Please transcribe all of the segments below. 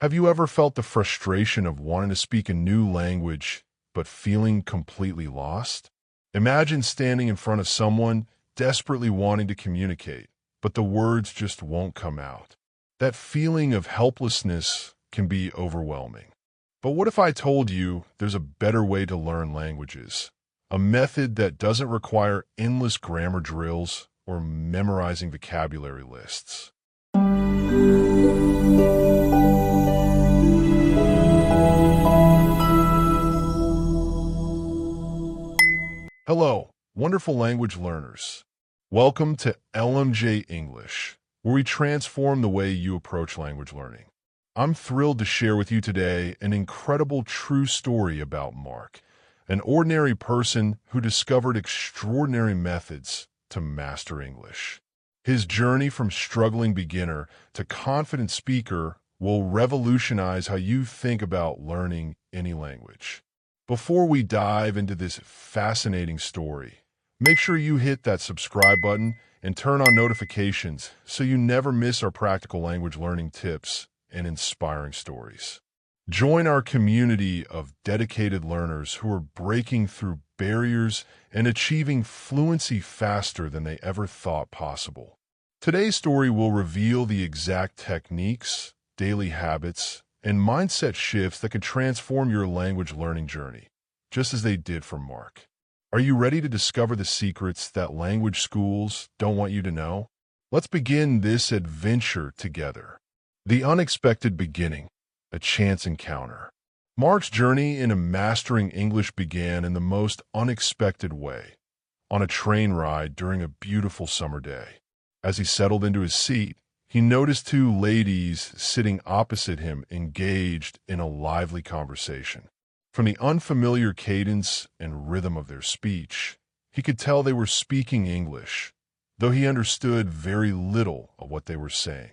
Have you ever felt the frustration of wanting to speak a new language, but feeling completely lost? Imagine standing in front of someone desperately wanting to communicate, but the words just won't come out. That feeling of helplessness can be overwhelming. But what if I told you there's a better way to learn languages? A method that doesn't require endless grammar drills or memorizing vocabulary lists. Hello, wonderful language learners. Welcome to LMJ English, where we transform the way you approach language learning. I'm thrilled to share with you today an incredible true story about Mark, an ordinary person who discovered extraordinary methods to master English. His journey from struggling beginner to confident speaker will revolutionize how you think about learning any language. Before we dive into this fascinating story, make sure you hit that subscribe button and turn on notifications so you never miss our practical language learning tips and inspiring stories. Join our community of dedicated learners who are breaking through barriers and achieving fluency faster than they ever thought possible. Today's story will reveal the exact techniques, daily habits, and mindset shifts that can transform your language learning journey, just as they did for Mark. Are you ready to discover the secrets that language schools don't want you to know? Let's begin this adventure together. The unexpected beginning, a chance encounter. Mark's journey into mastering English began in the most unexpected way, on a train ride during a beautiful summer day. As he settled into his seat, he noticed two ladies sitting opposite him engaged in a lively conversation. From the unfamiliar cadence and rhythm of their speech, he could tell they were speaking English, though he understood very little of what they were saying.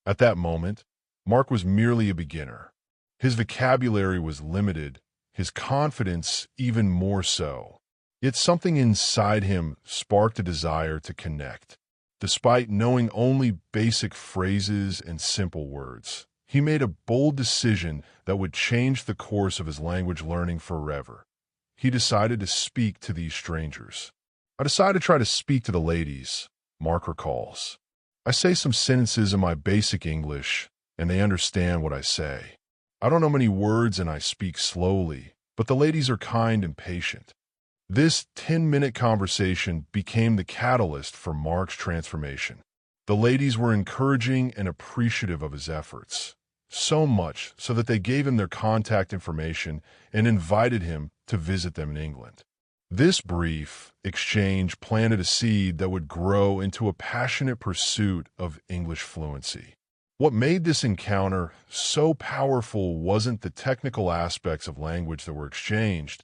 At that moment, Mark was merely a beginner. His vocabulary was limited, his confidence even more so. Yet something inside him sparked a desire to connect. Despite knowing only basic phrases and simple words, he made a bold decision that would change the course of his language learning forever. He decided to speak to these strangers. "I decided to try to speak to the ladies," Mark recalls. "I say some sentences in my basic English, and they understand what I say. I don't know many words and I speak slowly, but the ladies are kind and patient." This 10-minute conversation became the catalyst for Mark's transformation. The ladies were encouraging and appreciative of his efforts, so much so that they gave him their contact information and invited him to visit them in England. This brief exchange planted a seed that would grow into a passionate pursuit of English fluency. What made this encounter so powerful wasn't the technical aspects of language that were exchanged,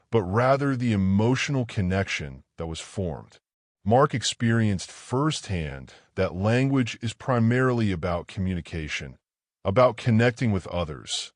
but rather the emotional connection that was formed. Mark experienced firsthand that language is primarily about communication, about connecting with others,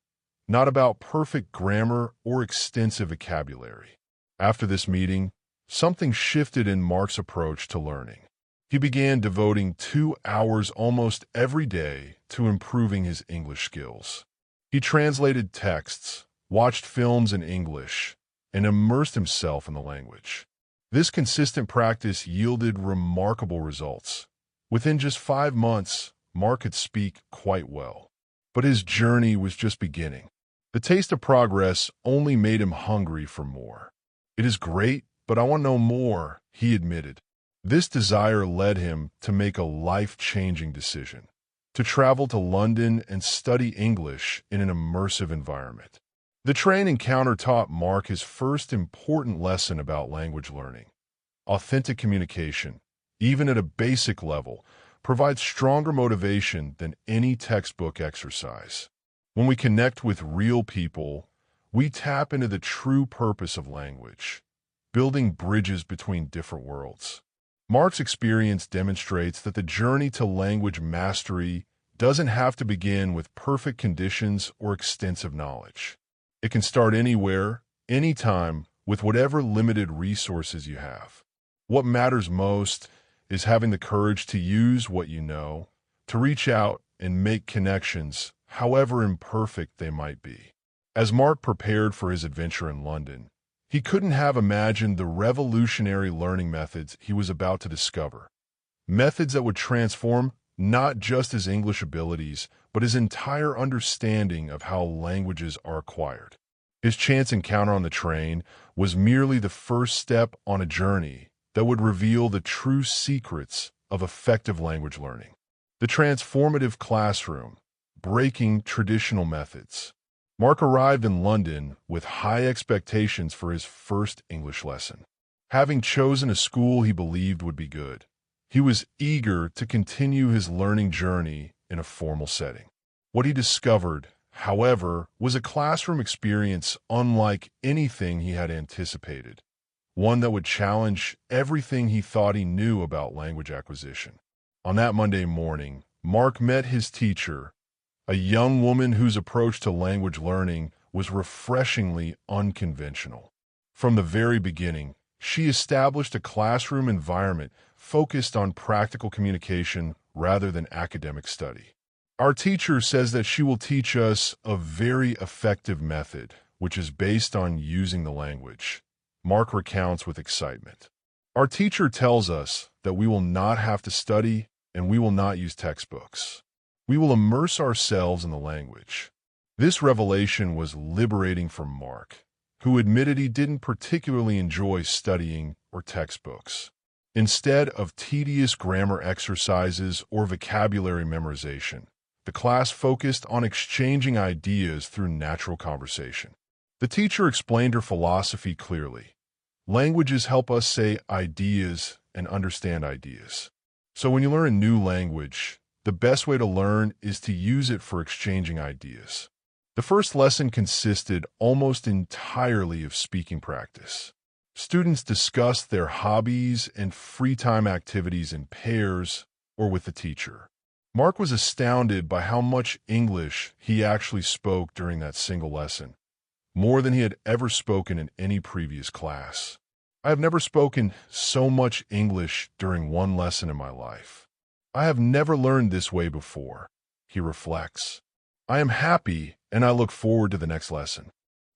not about perfect grammar or extensive vocabulary. After this meeting, something shifted in Mark's approach to learning. He began devoting 2 hours almost every day to improving his English skills. He translated texts, watched films in English, and immersed himself in the language. This consistent practice yielded remarkable results. Within just 5 months, Mark could speak quite well. But his journey was just beginning. The taste of progress only made him hungry for more. "It is great, but I want to know more," he admitted. This desire led him to make a life-changing decision, to travel to London and study English in an immersive environment. The train encounter taught Mark his first important lesson about language learning. Authentic communication, even at a basic level, provides stronger motivation than any textbook exercise. When we connect with real people, we tap into the true purpose of language, building bridges between different worlds. Mark's experience demonstrates that the journey to language mastery doesn't have to begin with perfect conditions or extensive knowledge. It can start anywhere, anytime, with whatever limited resources you have. What matters most is having the courage to use what you know, to reach out and make connections, however imperfect they might be. As Mark prepared for his adventure in London, he couldn't have imagined the revolutionary learning methods he was about to discover. Methods that would transform not just his English abilities, but his entire understanding of how languages are acquired. His chance encounter on the train was merely the first step on a journey that would reveal the true secrets of effective language learning. The transformative classroom, breaking traditional methods. Mark arrived in London with high expectations for his first English lesson. Having chosen a school he believed would be good, he was eager to continue his learning journey in a formal setting. What he discovered, however, was a classroom experience unlike anything he had anticipated, one that would challenge everything he thought he knew about language acquisition. On that Monday morning, Mark met his teacher, a young woman whose approach to language learning was refreshingly unconventional. From the very beginning, she established a classroom environment focused on practical communication rather than academic study. Our teacher says that she will teach us a very effective method, which is based on using the language. Mark recounts with excitement. Our teacher tells us that we will not have to study and we will not use textbooks. We will immerse ourselves in the language. This revelation was liberating for Mark, who admitted he didn't particularly enjoy studying or textbooks. Instead of tedious grammar exercises or vocabulary memorization, the class focused on exchanging ideas through natural conversation. The teacher explained her philosophy clearly. Languages help us say ideas and understand ideas. So when you learn a new language, the best way to learn is to use it for exchanging ideas. The first lesson consisted almost entirely of speaking practice. Students discussed their hobbies and free time activities in pairs or with the teacher. Mark was astounded by how much English he actually spoke during that single lesson, more than he had ever spoken in any previous class. I have never spoken so much English during one lesson in my life. I have never learned this way before, he reflects. I am happy and I look forward to the next lesson.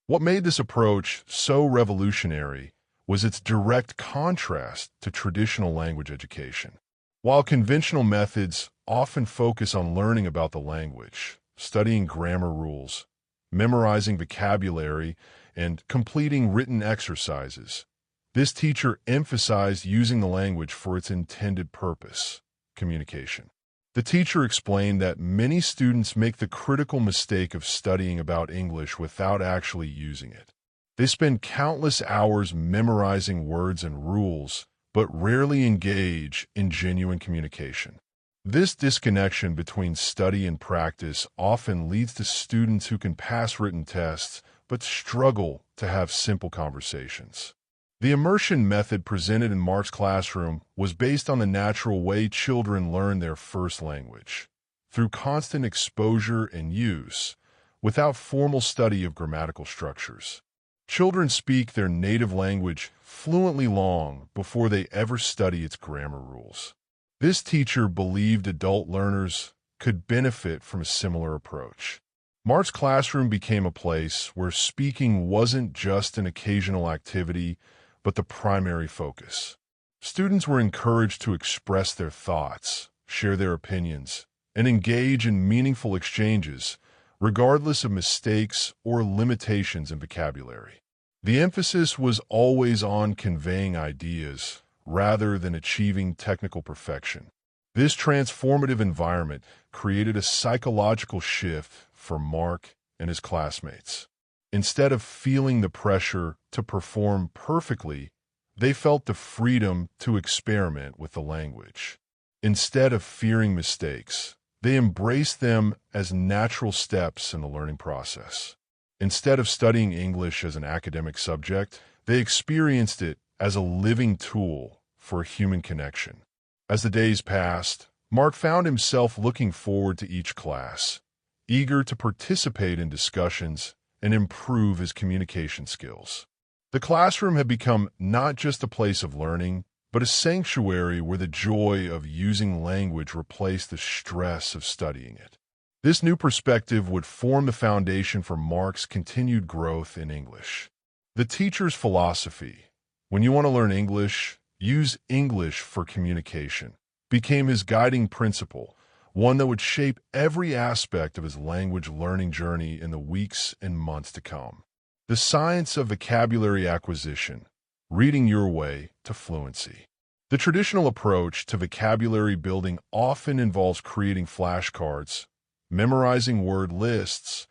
What made this approach so revolutionary was its direct contrast to traditional language education. While conventional methods often focus on learning about the language, studying grammar rules, memorizing vocabulary, and completing written exercises, this teacher emphasized using the language for its intended purpose, communication. The teacher explained that many students make the critical mistake of studying about English without actually using it. They spend countless hours memorizing words and rules, but rarely engage in genuine communication. This disconnection between study and practice often leads to students who can pass written tests but struggle to have simple conversations. The immersion method presented in Mark's classroom was based on the natural way children learn their first language, through constant exposure and use, without formal study of grammatical structures. Children speak their native language fluently long before they ever study its grammar rules. This teacher believed adult learners could benefit from a similar approach. Mark's classroom became a place where speaking wasn't just an occasional activity, but the primary focus. Students were encouraged to express their thoughts, share their opinions, and engage in meaningful exchanges, regardless of mistakes or limitations in vocabulary. The emphasis was always on conveying ideas rather than achieving technical perfection. This transformative environment created a psychological shift for Mark and his classmates. Instead of feeling the pressure to perform perfectly, they felt the freedom to experiment with the language. Instead of fearing mistakes, they embraced them as natural steps in the learning process. Instead of studying English as an academic subject, they experienced it as a living tool for human connection. As the days passed, Mark found himself looking forward to each class, eager to participate in discussions and improve his communication skills. The classroom had become not just a place of learning, but a sanctuary where the joy of using language replaced the stress of studying it. This new perspective would form the foundation for Mark's continued growth in English. The teacher's philosophy, when you want to learn English, use English for communication, became his guiding principle, one that would shape every aspect of his language learning journey in the weeks and months to come. The science of vocabulary acquisition, reading your way to fluency. The traditional approach to vocabulary building often involves creating flashcards, memorizing word lists,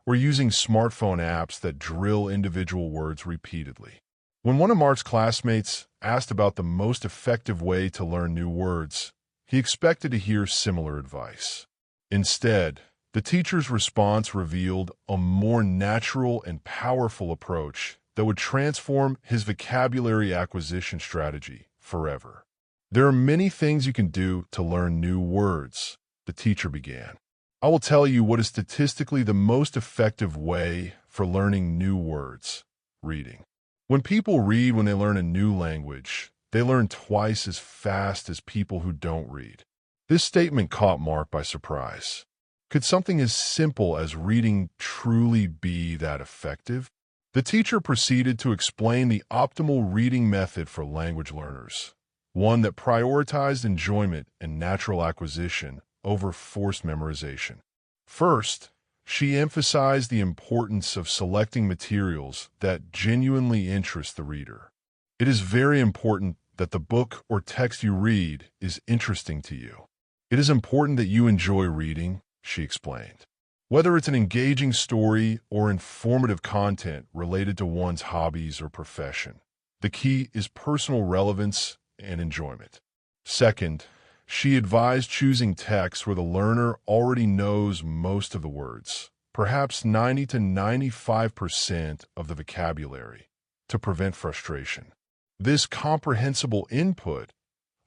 or using smartphone apps that drill individual words repeatedly. When one of Mark's classmates asked about the most effective way to learn new words, he expected to hear similar advice. Instead, the teacher's response revealed a more natural and powerful approach that would transform his vocabulary acquisition strategy forever. There are many things you can do to learn new words, the teacher began. I will tell you what is statistically the most effective way for learning new words: reading. When people read when they learn a new language, they learn twice as fast as people who don't read. This statement caught Mark by surprise. Could something as simple as reading truly be that effective? The teacher proceeded to explain the optimal reading method for language learners, one that prioritized enjoyment and natural acquisition over forced memorization. First, she emphasized the importance of selecting materials that genuinely interest the reader. It is very important that the book or text you read is interesting to you. It is important that you enjoy reading, she explained. Whether it's an engaging story or informative content related to one's hobbies or profession, the key is personal relevance and enjoyment. Second, she advised choosing texts where the learner already knows most of the words, perhaps 90 to 95% of the vocabulary, to prevent frustration. This comprehensible input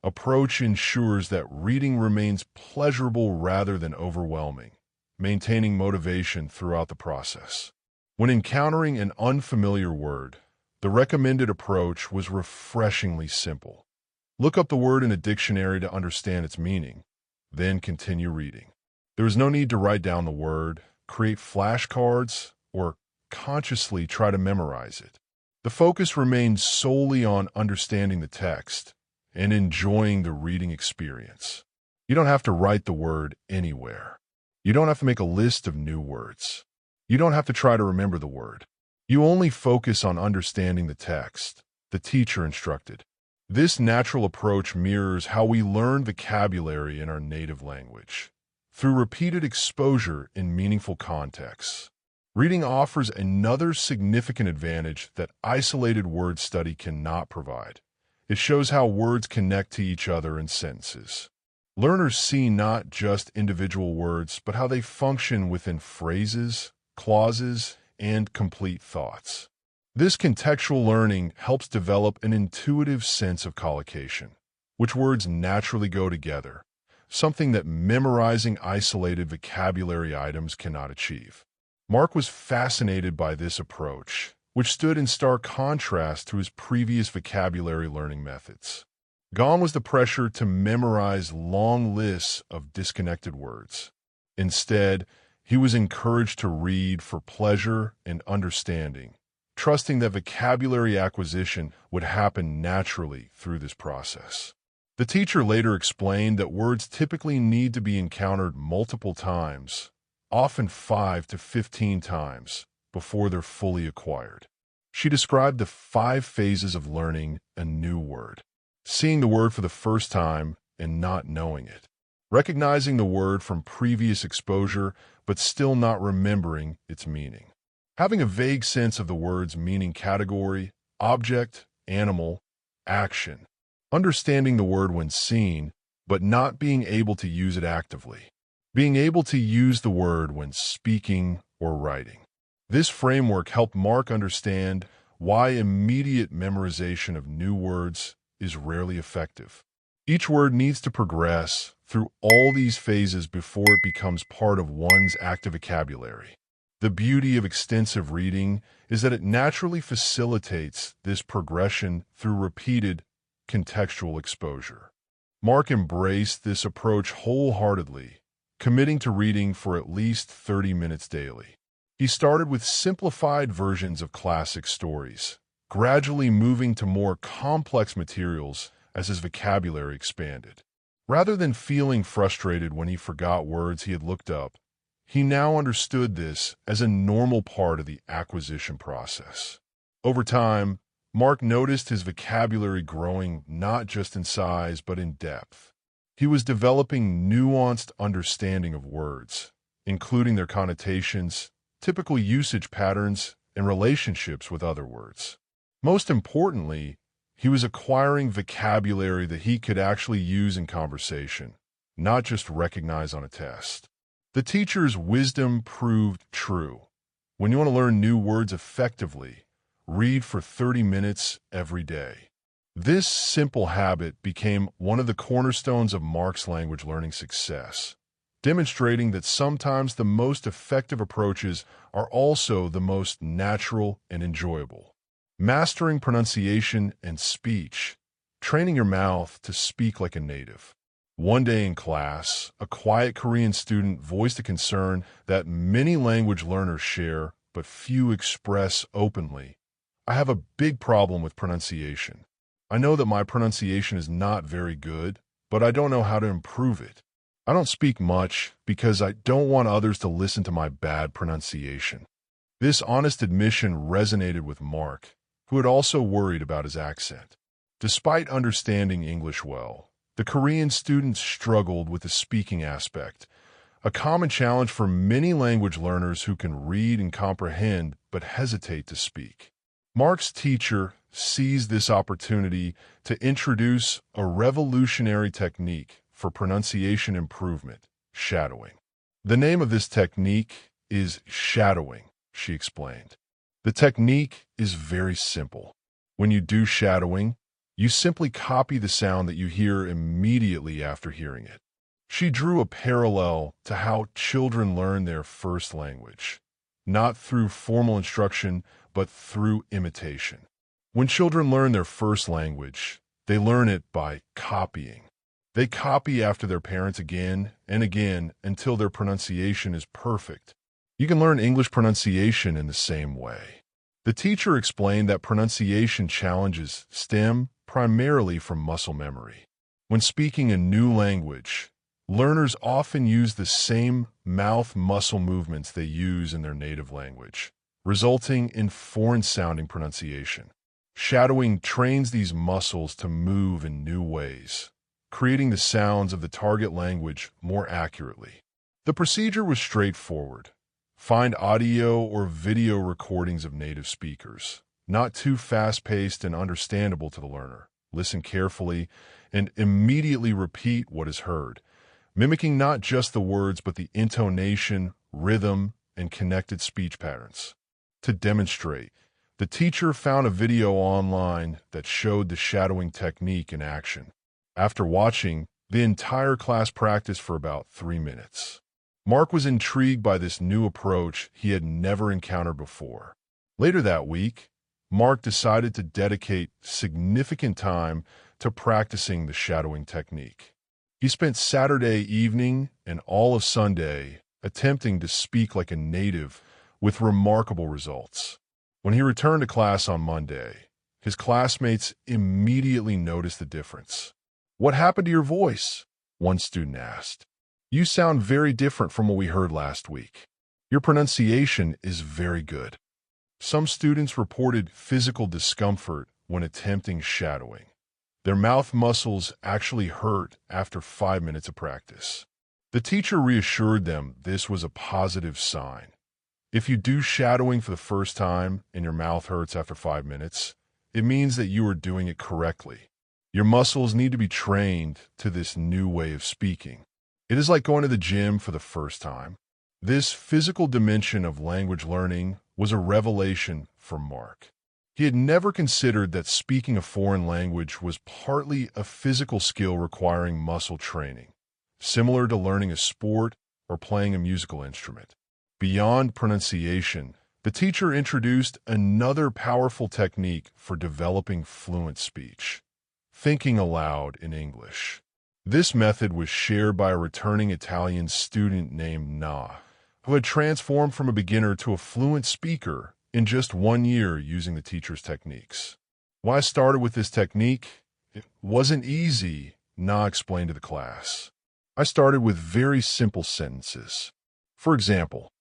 approach ensures that reading remains pleasurable rather than overwhelming, maintaining motivation throughout the process. When encountering an unfamiliar word, the recommended approach was refreshingly simple. Look up the word in a dictionary to understand its meaning, then continue reading. There is no need to write down the word, create flashcards, or consciously try to memorize it. The focus remains solely on understanding the text and enjoying the reading experience. You don't have to write the word anywhere. You don't have to make a list of new words. You don't have to try to remember the word. You only focus on understanding the text, the teacher instructed. This natural approach mirrors how we learn vocabulary in our native language, through repeated exposure in meaningful contexts. Reading offers another significant advantage that isolated word study cannot provide. It shows how words connect to each other in sentences. Learners see not just individual words, but how they function within phrases, clauses, and complete thoughts. This contextual learning helps develop an intuitive sense of collocation, which words naturally go together, something that memorizing isolated vocabulary items cannot achieve. Mark was fascinated by this approach, which stood in stark contrast to his previous vocabulary learning methods. Gone was the pressure to memorize long lists of disconnected words. Instead, he was encouraged to read for pleasure and understanding, trusting that vocabulary acquisition would happen naturally through this process. The teacher later explained that words typically need to be encountered multiple times, often 5 to 15 times, before they're fully acquired. She described the 5 phases of learning a new word: seeing the word for the first time and not knowing it, recognizing the word from previous exposure but still not remembering its meaning, having a vague sense of the word's meaning category, object, animal, action, understanding the word when seen, but not being able to use it actively, being able to use the word when speaking or writing. This framework helped Mark understand why immediate memorization of new words is rarely effective. Each word needs to progress through all these phases before it becomes part of one's active vocabulary. The beauty of extensive reading is that it naturally facilitates this progression through repeated contextual exposure. Mark embraced this approach wholeheartedly, committing to reading for at least 30 minutes daily. He started with simplified versions of classic stories, gradually moving to more complex materials as his vocabulary expanded. Rather than feeling frustrated when he forgot words he had looked up, he now understood this as a normal part of the acquisition process. Over time, Mark noticed his vocabulary growing not just in size but in depth. He was developing nuanced understanding of words, including their connotations, typical usage patterns, and relationships with other words. Most importantly, he was acquiring vocabulary that he could actually use in conversation, not just recognize on a test. The teacher's wisdom proved true. When you want to learn new words effectively, read for 30 minutes every day. This simple habit became one of the cornerstones of Mark's language learning success, demonstrating that sometimes the most effective approaches are also the most natural and enjoyable. Mastering pronunciation and speech, training your mouth to speak like a native. One day in class, a quiet Korean student voiced a concern that many language learners share, but few express openly. I have a big problem with pronunciation. I know that my pronunciation is not very good, but I don't know how to improve it. I don't speak much because I don't want others to listen to my bad pronunciation. This honest admission resonated with Mark, who had also worried about his accent. Despite understanding English well, the Korean student struggled with the speaking aspect, a common challenge for many language learners who can read and comprehend but hesitate to speak. Mark's teacher seized this opportunity to introduce a revolutionary technique for pronunciation improvement, shadowing. The name of this technique is shadowing, she explained. The technique is very simple. When you do shadowing, you simply copy the sound that you hear immediately after hearing it. She drew a parallel to how children learn their first language, not through formal instruction, but through imitation. When children learn their first language, they learn it by copying. They copy after their parents again and again until their pronunciation is perfect. You can learn English pronunciation in the same way. The teacher explained that pronunciation challenges stem primarily from muscle memory. When speaking a new language, learners often use the same mouth muscle movements they use in their native language, resulting in foreign-sounding pronunciation. Shadowing trains these muscles to move in new ways, creating the sounds of the target language more accurately. The procedure was straightforward. Find audio or video recordings of native speakers, not too fast-paced and understandable to the learner. Listen carefully and immediately repeat what is heard, mimicking not just the words but the intonation, rhythm, and connected speech patterns. To demonstrate, the teacher found a video online that showed the shadowing technique in action. After watching, the entire class practiced for about 3 minutes. Mark was intrigued by this new approach he had never encountered before. Later that week, Mark decided to dedicate significant time to practicing the shadowing technique. He spent Saturday evening and all of Sunday attempting to speak like a native with remarkable results. When he returned to class on Monday, his classmates immediately noticed the difference. "What happened to your voice?" one student asked. "You sound very different from what we heard last week. Your pronunciation is very good." Some students reported physical discomfort when attempting shadowing. Their mouth muscles actually hurt after 5 minutes of practice. The teacher reassured them this was a positive sign. If you do shadowing for the first time and your mouth hurts after 5 minutes, it means that you are doing it correctly. Your muscles need to be trained to this new way of speaking. It is like going to the gym for the first time. This physical dimension of language learning was a revelation for Mark. He had never considered that speaking a foreign language was partly a physical skill requiring muscle training, similar to learning a sport or playing a musical instrument. Beyond pronunciation, the teacher introduced another powerful technique for developing fluent speech: thinking aloud in English. This method was shared by a returning Italian student named Na, who had transformed from a beginner to a fluent speaker in just 1 year using the teacher's techniques. Why I started with this technique? It wasn't easy, Na explained to the class. I started with very simple sentences. For example,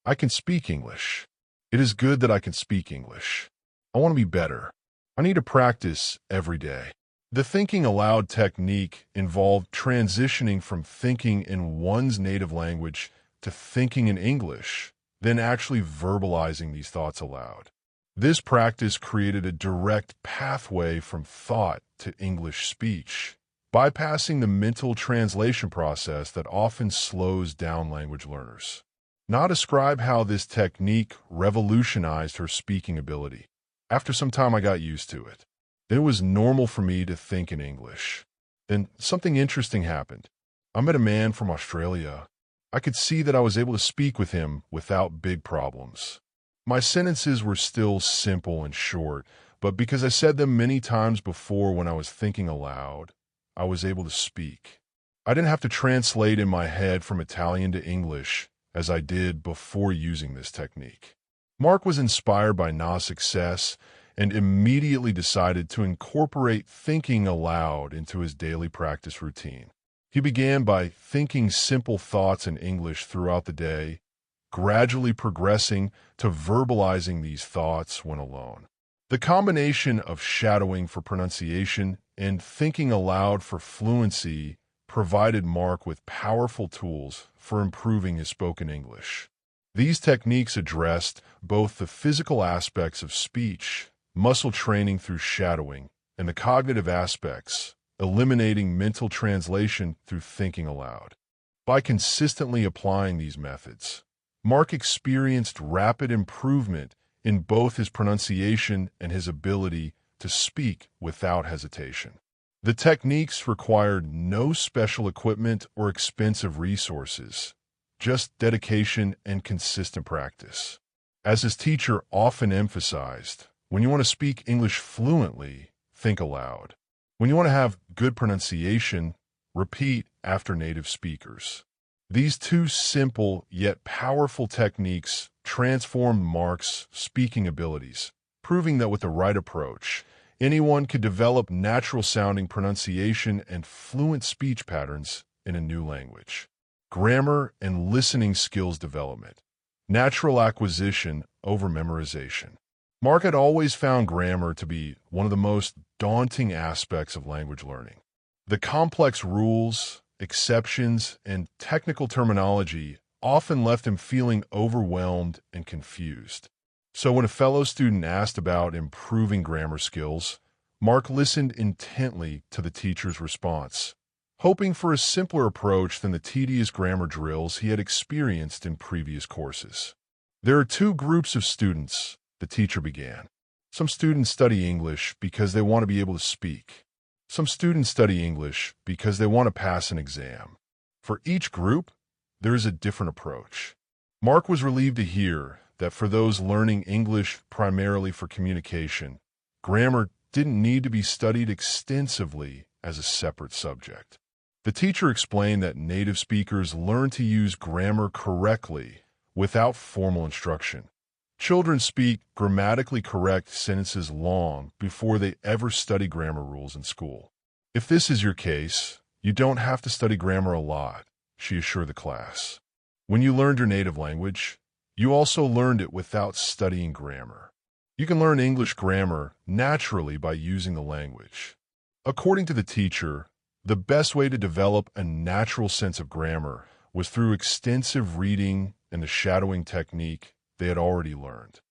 I can speak English. It is good that I can speak English. I want to be better. I need to practice every day. The thinking aloud technique involved transitioning from thinking in one's native language to thinking in English, then actually verbalizing these thoughts aloud. This practice created a direct pathway from thought to English speech, bypassing the mental translation process that often slows down language learners. Na described how this technique revolutionized her speaking ability. After some time, I got used to it. It was normal for me to think in English. Then something interesting happened. I met a man from Australia. I could see that I was able to speak with him without big problems. My sentences were still simple and short, but because I said them many times before when I was thinking aloud, I was able to speak. I didn't have to translate in my head from Italian to English as I did before using this technique. Mark was inspired by Na's success and immediately decided to incorporate thinking aloud into his daily practice routine. He began by thinking simple thoughts in English throughout the day, gradually progressing to verbalizing these thoughts when alone. The combination of shadowing for pronunciation and thinking aloud for fluency provided Mark with powerful tools for improving his spoken English. These techniques addressed both the physical aspects of speech, muscle training through shadowing, and the cognitive aspects, eliminating mental translation through thinking aloud. By consistently applying these methods, Mark experienced rapid improvement in both his pronunciation and his ability to speak without hesitation. The techniques required no special equipment or expensive resources, just dedication and consistent practice. As his teacher often emphasized, when you want to speak English fluently, think aloud. When you want to have good pronunciation, repeat after native speakers. These two simple yet powerful techniques transformed Mark's speaking abilities, proving that with the right approach, anyone could develop natural-sounding pronunciation and fluent speech patterns in a new language. Grammar and listening skills development. Natural acquisition over memorization. Mark had always found grammar to be one of the most daunting aspects of language learning. The complex rules, exceptions, and technical terminology often left him feeling overwhelmed and confused. So when a fellow student asked about improving grammar skills, Mark listened intently to the teacher's response, hoping for a simpler approach than the tedious grammar drills he had experienced in previous courses. There are two groups of students, the teacher began. Some students study English because they want to be able to speak. Some students study English because they want to pass an exam. For each group, there is a different approach. Mark was relieved to hear that for those learning English primarily for communication, grammar didn't need to be studied extensively as a separate subject. The teacher explained that native speakers learn to use grammar correctly without formal instruction. Children speak grammatically correct sentences long before they ever study grammar rules in school. If this is your case, you don't have to study grammar a lot, she assured the class. When you learned your native language, you also learned it without studying grammar. You can learn English grammar naturally by using the language. According to the teacher, the best way to develop a natural sense of grammar was through extensive reading and the shadowing technique they had already learned.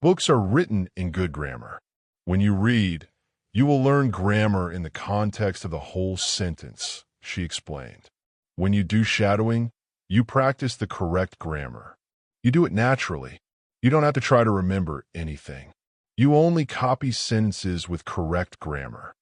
Books are written in good grammar. When you read, you will learn grammar in the context of the whole sentence, she explained. When you do shadowing, you practice the correct grammar. You do it naturally. You don't have to try to remember anything. You only copy sentences with correct grammar.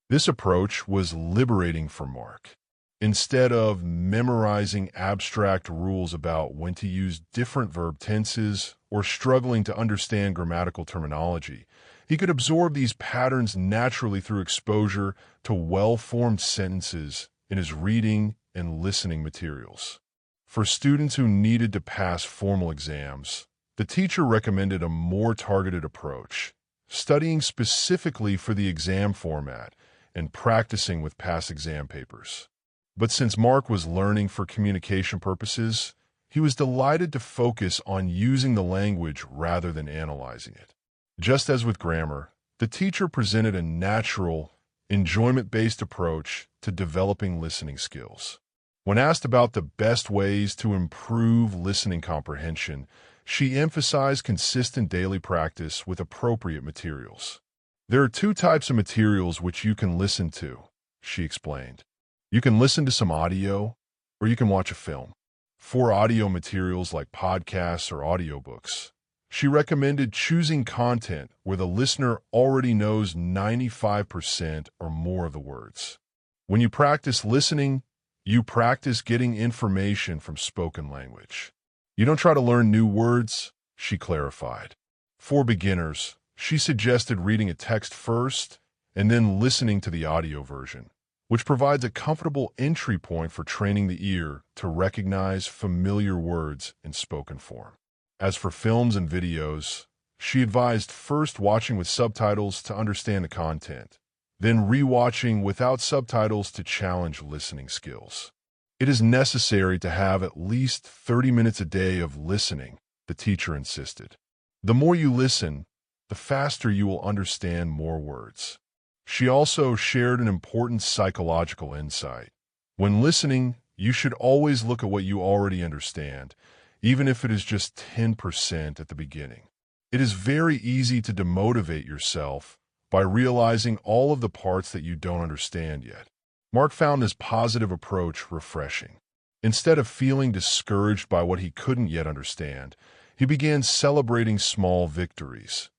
This approach was liberating for Mark. Instead of memorizing abstract rules about when to use different verb tenses or struggling to understand grammatical terminology, he could absorb these patterns naturally through exposure to well-formed sentences in his reading and listening materials. For students who needed to pass formal exams, the teacher recommended a more targeted approach, studying specifically for the exam format and practicing with past exam papers. But since Mark was learning for communication purposes, he was delighted to focus on using the language rather than analyzing it. Just as with grammar, the teacher presented a natural, enjoyment-based approach to developing listening skills. When asked about the best ways to improve listening comprehension, she emphasized consistent daily practice with appropriate materials. There are two types of materials which you can listen to, she explained. You can listen to some audio, or you can watch a film. For audio materials like podcasts or audiobooks, she recommended choosing content where the listener already knows 95% or more of the words. When you practice listening, you practice getting information from spoken language. You don't try to learn new words, she clarified. For beginners, she suggested reading a text first and then listening to the audio version, which provides a comfortable entry point for training the ear to recognize familiar words in spoken form. As for films and videos, she advised first watching with subtitles to understand the content, then rewatching without subtitles to challenge listening skills. It is necessary to have at least 30 minutes a day of listening, the teacher insisted. The more you listen, the faster you will understand more words. She also shared an important psychological insight. When listening, you should always look at what you already understand, even if it is just 10% at the beginning. It is very easy to demotivate yourself by realizing all of the parts that you don't understand yet. Mark found this positive approach refreshing. Instead of feeling discouraged by what he couldn't yet understand, he began celebrating small victories.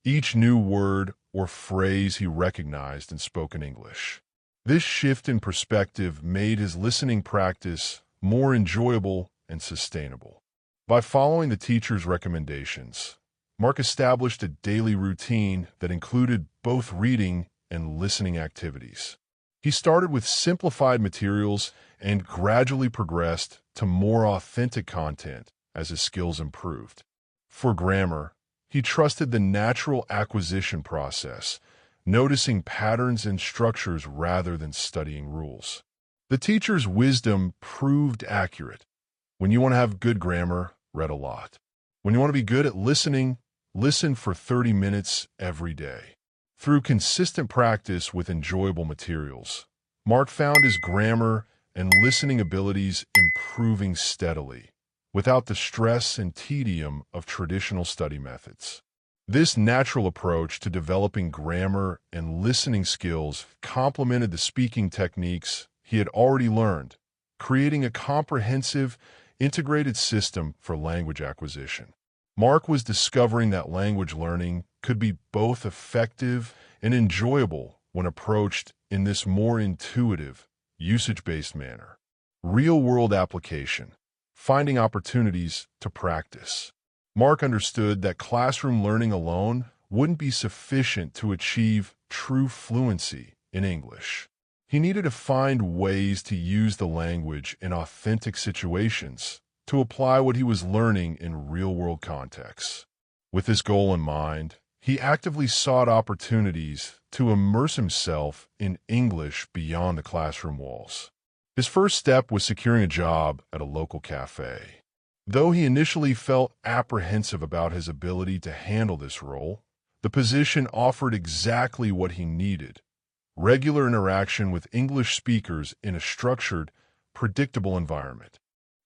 Each new word or phrase he recognized in spoken English. This shift in perspective made his listening practice more enjoyable and sustainable. By following the teacher's recommendations, Mark established a daily routine that included both reading and listening activities. He started with simplified materials and gradually progressed to more authentic content as his skills improved. For grammar, he trusted the natural acquisition process, noticing patterns and structures rather than studying rules. The teacher's wisdom proved accurate. When you want to have good grammar, read a lot. When you want to be good at listening, listen for 30 minutes every day. Through consistent practice with enjoyable materials, Mark found his grammar and listening abilities improving steadily, without the stress and tedium of traditional study methods. This natural approach to developing grammar and listening skills complemented the speaking techniques he had already learned, creating a comprehensive, integrated system for language acquisition. Mark was discovering that language learning could be both effective and enjoyable when approached in this more intuitive, usage-based manner. Real-world application. Finding opportunities to practice. Mark understood that classroom learning alone wouldn't be sufficient to achieve true fluency in English. He needed to find ways to use the language in authentic situations to apply what he was learning in real-world contexts. With this goal in mind, he actively sought opportunities to immerse himself in English beyond the classroom walls. His first step was securing a job at a local cafe. Though he initially felt apprehensive about his ability to handle this role, the position offered exactly what he needed: regular interaction with English speakers in a structured, predictable environment.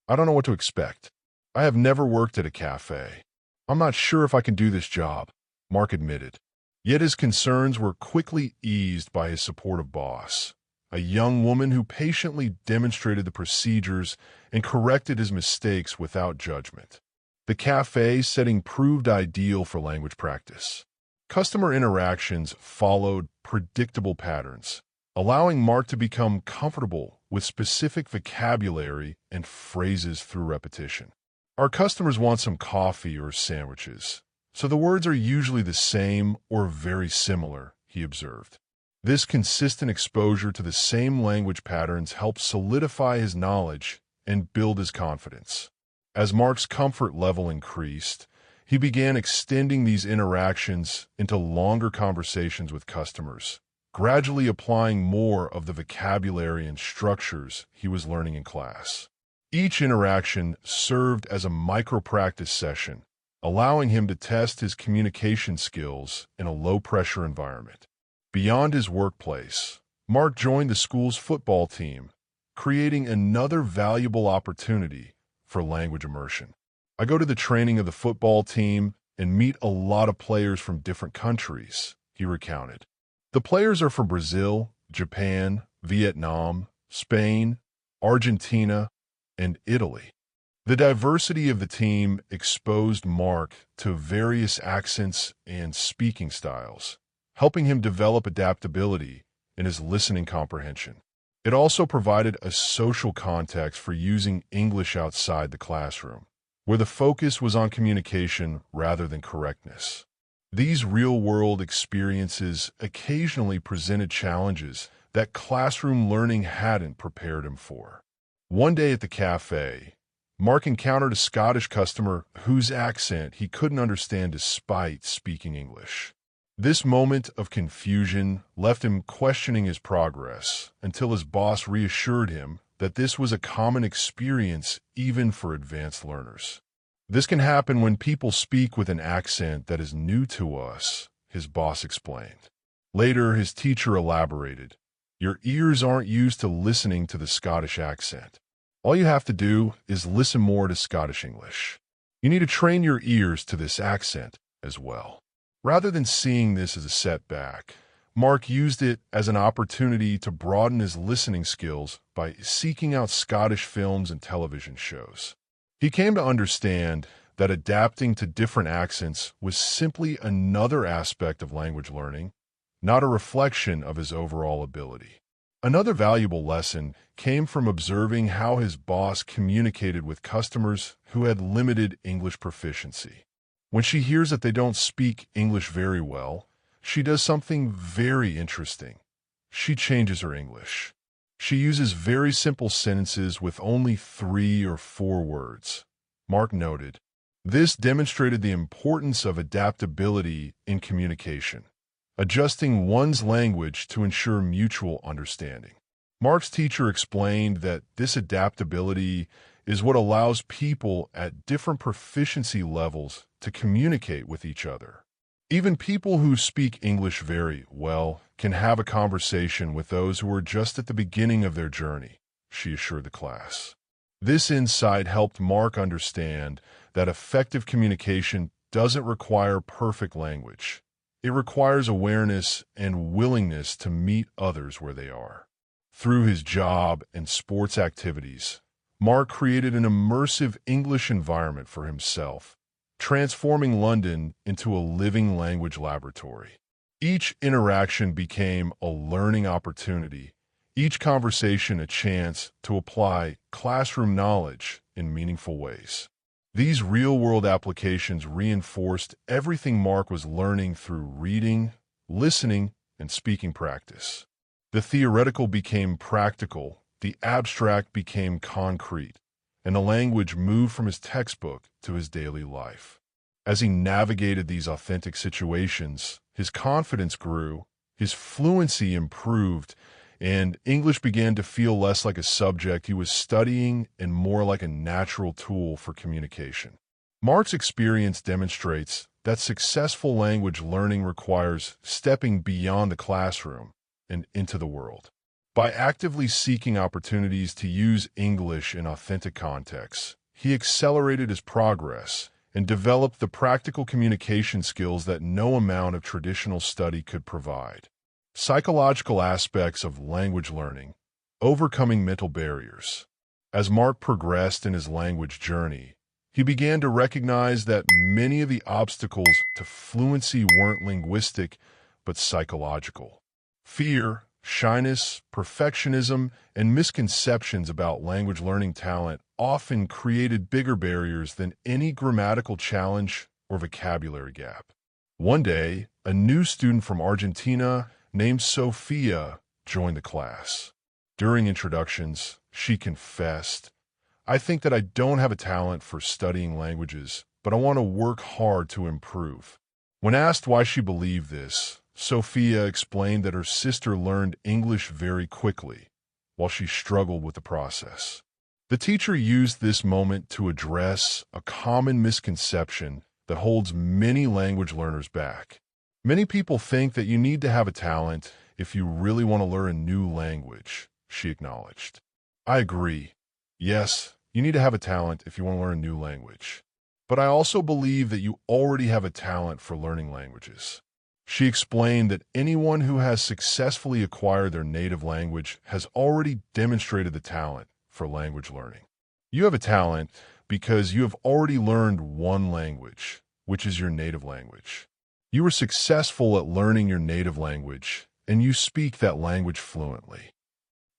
I don't know what to expect. I have never worked at a cafe. I'm not sure if I can do this job, Mark admitted. Yet his concerns were quickly eased by his supportive boss, a young woman who patiently demonstrated the procedures and corrected his mistakes without judgment. The cafe setting proved ideal for language practice. Customer interactions followed predictable patterns, allowing Mark to become comfortable with specific vocabulary and phrases through repetition. Our customers want some coffee or sandwiches, so the words are usually the same or very similar, he observed. This consistent exposure to the same language patterns helped solidify his knowledge and build his confidence. As Mark's comfort level increased, he began extending these interactions into longer conversations with customers, gradually applying more of the vocabulary and structures he was learning in class. Each interaction served as a micro-practice session, allowing him to test his communication skills in a low-pressure environment. Beyond his workplace, Mark joined the school's football team, creating another valuable opportunity for language immersion. I go to the training of the football team and meet a lot of players from different countries, he recounted. The players are from Brazil, Japan, Vietnam, Spain, Argentina, and Italy. The diversity of the team exposed Mark to various accents and speaking styles, helping him develop adaptability in his listening comprehension. It also provided a social context for using English outside the classroom, where the focus was on communication rather than correctness. These real-world experiences occasionally presented challenges that classroom learning hadn't prepared him for. One day at the cafe, Mark encountered a Scottish customer whose accent he couldn't understand despite speaking English. This moment of confusion left him questioning his progress until his boss reassured him that this was a common experience even for advanced learners. This can happen when people speak with an accent that is new to us, his boss explained. Later, his teacher elaborated, "Your ears aren't used to listening to the Scottish accent. All you have to do is listen more to Scottish English. You need to train your ears to this accent as well." Rather than seeing this as a setback, Mark used it as an opportunity to broaden his listening skills by seeking out Scottish films and television shows. He came to understand that adapting to different accents was simply another aspect of language learning, not a reflection of his overall ability. Another valuable lesson came from observing how his boss communicated with customers who had limited English proficiency. When she hears that they don't speak English very well, she does something very interesting. She changes her English. She uses very simple sentences with only 3 or 4 words. Mark noted, this demonstrated the importance of adaptability in communication, adjusting one's language to ensure mutual understanding. Mark's teacher explained that this adaptability is what allows people at different proficiency levels to communicate with each other. Even people who speak English very well can have a conversation with those who are just at the beginning of their journey, she assured the class. This insight helped Mark understand that effective communication doesn't require perfect language. It requires awareness and willingness to meet others where they are. Through his job and sports activities, Mark created an immersive English environment for himself, transforming London into a living language laboratory. Each interaction became a learning opportunity, each conversation a chance to apply classroom knowledge in meaningful ways. These real-world applications reinforced everything Mark was learning through reading, listening, and speaking practice. The theoretical became practical, the abstract became concrete, and the language moved from his textbook to his daily life. As he navigated these authentic situations, his confidence grew, his fluency improved, and English began to feel less like a subject he was studying and more like a natural tool for communication. Mark's experience demonstrates that successful language learning requires stepping beyond the classroom and into the world. By actively seeking opportunities to use English in authentic contexts, he accelerated his progress and developed the practical communication skills that no amount of traditional study could provide. Psychological aspects of language learning, overcoming mental barriers. As Mark progressed in his language journey, he began to recognize that many of the obstacles to fluency weren't linguistic, but psychological. Fear, shyness, perfectionism, and misconceptions about language learning talent often created bigger barriers than any grammatical challenge or vocabulary gap. One day, a new student from Argentina named Sophia joined the class. During introductions, she confessed, "I think that I don't have a talent for studying languages, but I want to work hard to improve." When asked why she believed this, Sophia explained that her sister learned English very quickly, while she struggled with the process. The teacher used this moment to address a common misconception that holds many language learners back. Many people think that you need to have a talent if you really want to learn a new language, she acknowledged. I agree. Yes, you need to have a talent if you want to learn a new language. But I also believe that you already have a talent for learning languages. She explained that anyone who has successfully acquired their native language has already demonstrated the talent for language learning. You have a talent because you have already learned one language, which is your native language. You were successful at learning your native language, and you speak that language fluently.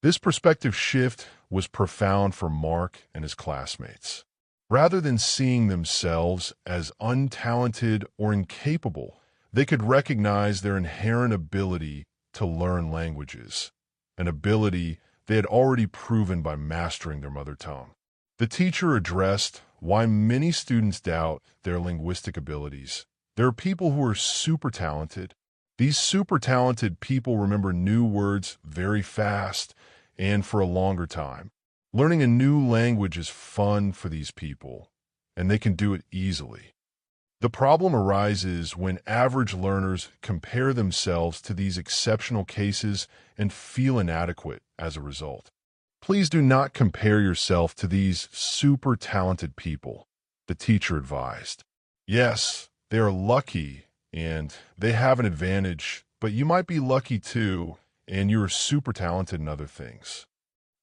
This perspective shift was profound for Mark and his classmates. Rather than seeing themselves as untalented or incapable, they could recognize their inherent ability to learn languages, an ability they had already proven by mastering their mother tongue. The teacher addressed why many students doubt their linguistic abilities. There are people who are super talented. These super talented people remember new words very fast and for a longer time. Learning a new language is fun for these people, and they can do it easily. The problem arises when average learners compare themselves to these exceptional cases and feel inadequate as a result. Please do not compare yourself to these super talented people, the teacher advised. Yes, they are lucky and they have an advantage, but you might be lucky too, and you are super talented in other things.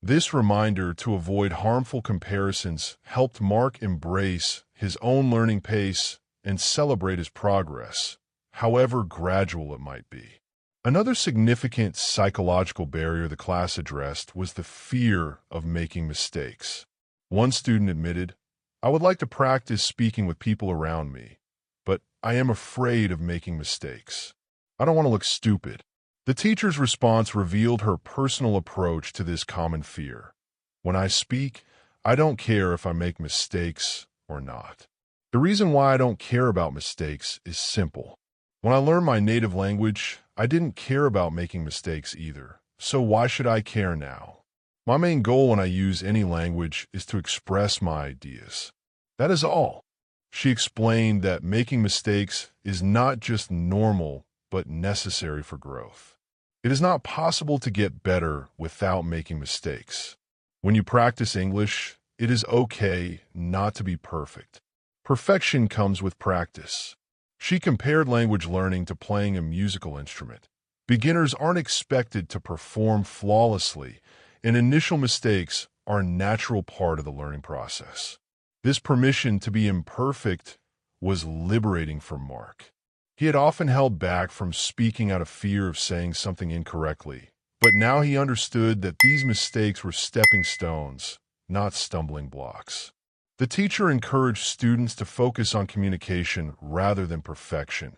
This reminder to avoid harmful comparisons helped Mark embrace his own learning pace and celebrate his progress, however gradual it might be. Another significant psychological barrier the class addressed was the fear of making mistakes. One student admitted, "I would like to practice speaking with people around me, but I am afraid of making mistakes. I don't want to look stupid." The teacher's response revealed her personal approach to this common fear. "When I speak, I don't care if I make mistakes or not. The reason why I don't care about mistakes is simple. When I learned my native language, I didn't care about making mistakes either, so why should I care now? My main goal when I use any language is to express my ideas. That is all." She explained that making mistakes is not just normal, but necessary for growth. It is not possible to get better without making mistakes. When you practice English, it is okay not to be perfect. Perfection comes with practice. She compared language learning to playing a musical instrument. Beginners aren't expected to perform flawlessly, and initial mistakes are a natural part of the learning process. This permission to be imperfect was liberating for Mark. He had often held back from speaking out of fear of saying something incorrectly, but now he understood that these mistakes were stepping stones, not stumbling blocks. The teacher encouraged students to focus on communication rather than perfection.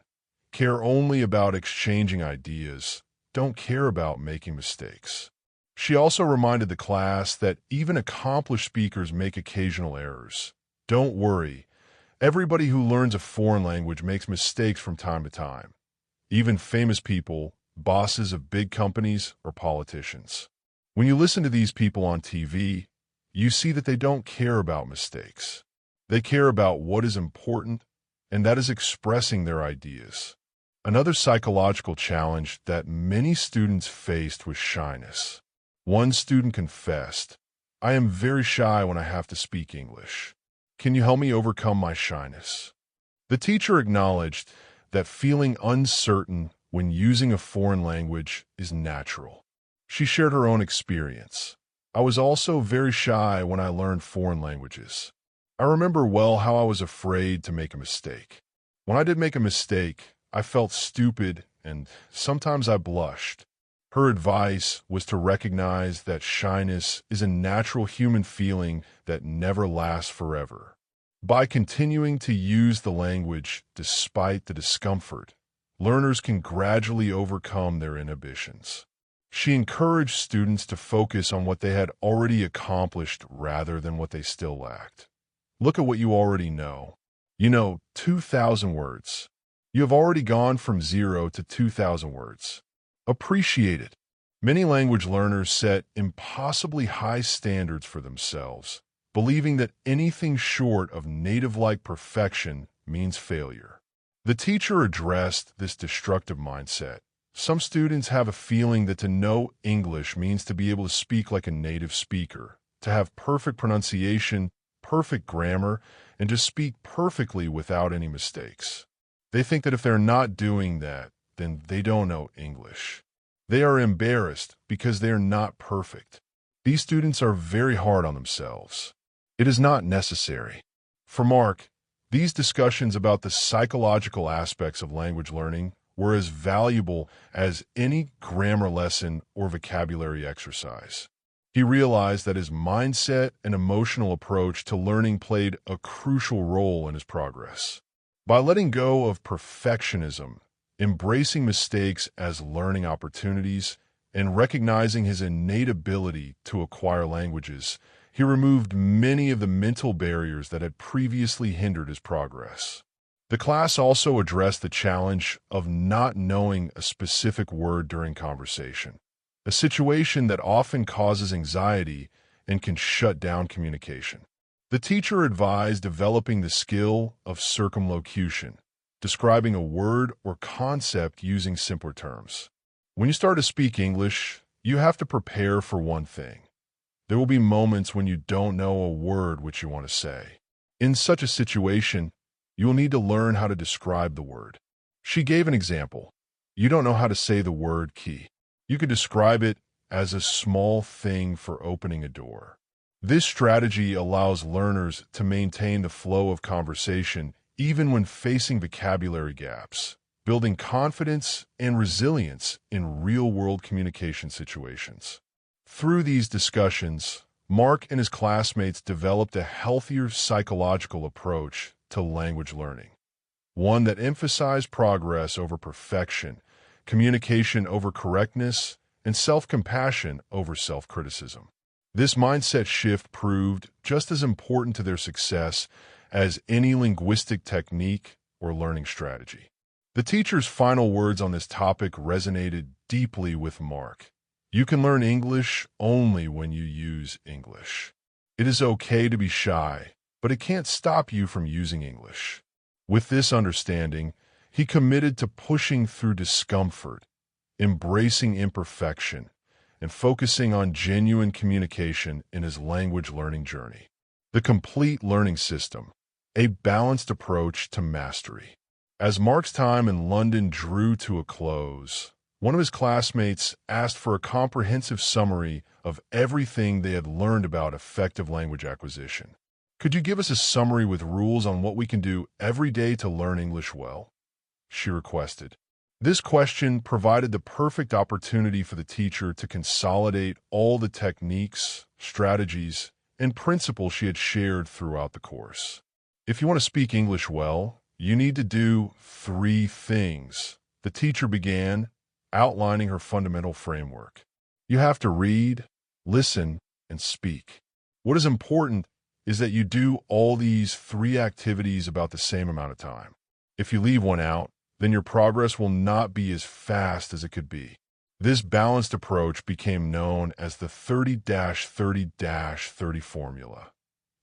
Care only about exchanging ideas. Don't care about making mistakes. She also reminded the class that even accomplished speakers make occasional errors. Don't worry. Everybody who learns a foreign language makes mistakes from time to time. Even famous people, bosses of big companies, or politicians. When you listen to these people on TV, you see that they don't care about mistakes. They care about what is important, and that is expressing their ideas. Another psychological challenge that many students faced was shyness. One student confessed, "I am very shy when I have to speak English. Can you help me overcome my shyness?" The teacher acknowledged that feeling uncertain when using a foreign language is natural. She shared her own experience. "I was also very shy when I learned foreign languages. I remember well how I was afraid to make a mistake. When I did make a mistake, I felt stupid and sometimes I blushed." Her advice was to recognize that shyness is a natural human feeling that never lasts forever. By continuing to use the language despite the discomfort, learners can gradually overcome their inhibitions. She encouraged students to focus on what they had already accomplished rather than what they still lacked. Look at what you already know. You know 2,000 words. You have already gone from 0 to 2,000 words. Appreciate it. Many language learners set impossibly high standards for themselves, believing that anything short of native-like perfection means failure. The teacher addressed this destructive mindset. Some students have a feeling that to know English means to be able to speak like a native speaker, to have perfect pronunciation, perfect grammar, and to speak perfectly without any mistakes. They think that if they're not doing that, then they don't know English. They are embarrassed because they are not perfect. These students are very hard on themselves. It is not necessary. For Mark, these discussions about the psychological aspects of language learning were as valuable as any grammar lesson or vocabulary exercise. He realized that his mindset and emotional approach to learning played a crucial role in his progress. By letting go of perfectionism, embracing mistakes as learning opportunities, and recognizing his innate ability to acquire languages, he removed many of the mental barriers that had previously hindered his progress. The class also addressed the challenge of not knowing a specific word during conversation, a situation that often causes anxiety and can shut down communication. The teacher advised developing the skill of circumlocution, describing a word or concept using simpler terms. When you start to speak English, you have to prepare for one thing. There will be moments when you don't know a word which you want to say. In such a situation, you will need to learn how to describe the word. She gave an example. You don't know how to say the word key. You could describe it as a small thing for opening a door. This strategy allows learners to maintain the flow of conversation even when facing vocabulary gaps, building confidence and resilience in real-world communication situations. Through these discussions, Mark and his classmates developed a healthier psychological approach to language learning, one that emphasized progress over perfection, communication over correctness, and self-compassion over self-criticism. This mindset shift proved just as important to their success as any linguistic technique or learning strategy. The teacher's final words on this topic resonated deeply with Mark. You can learn English only when you use English. It is okay to be shy, but it can't stop you from using English. With this understanding, he committed to pushing through discomfort, embracing imperfection, and focusing on genuine communication in his language learning journey. The complete learning system, a balanced approach to mastery. As Mark's time in London drew to a close, one of his classmates asked for a comprehensive summary of everything they had learned about effective language acquisition. Could you give us a summary with rules on what we can do every day to learn English well? She requested. This question provided the perfect opportunity for the teacher to consolidate all the techniques, strategies, and principles she had shared throughout the course. If you want to speak English well, you need to do 3 things. The teacher began, outlining her fundamental framework. You have to read, listen, and speak. What is important is that you do all these 3 activities about the same amount of time. If you leave one out, then your progress will not be as fast as it could be. This balanced approach became known as the 30-30-30 formula,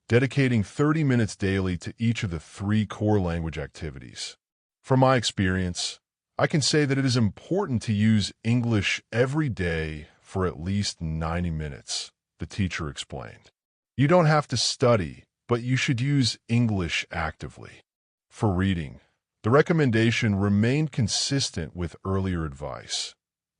dedicating 30 minutes daily to each of the 3 core language activities. From my experience, I can say that it is important to use English every day for at least 90 minutes, the teacher explained. You don't have to study, but you should use English actively. For reading, the recommendation remained consistent with earlier advice.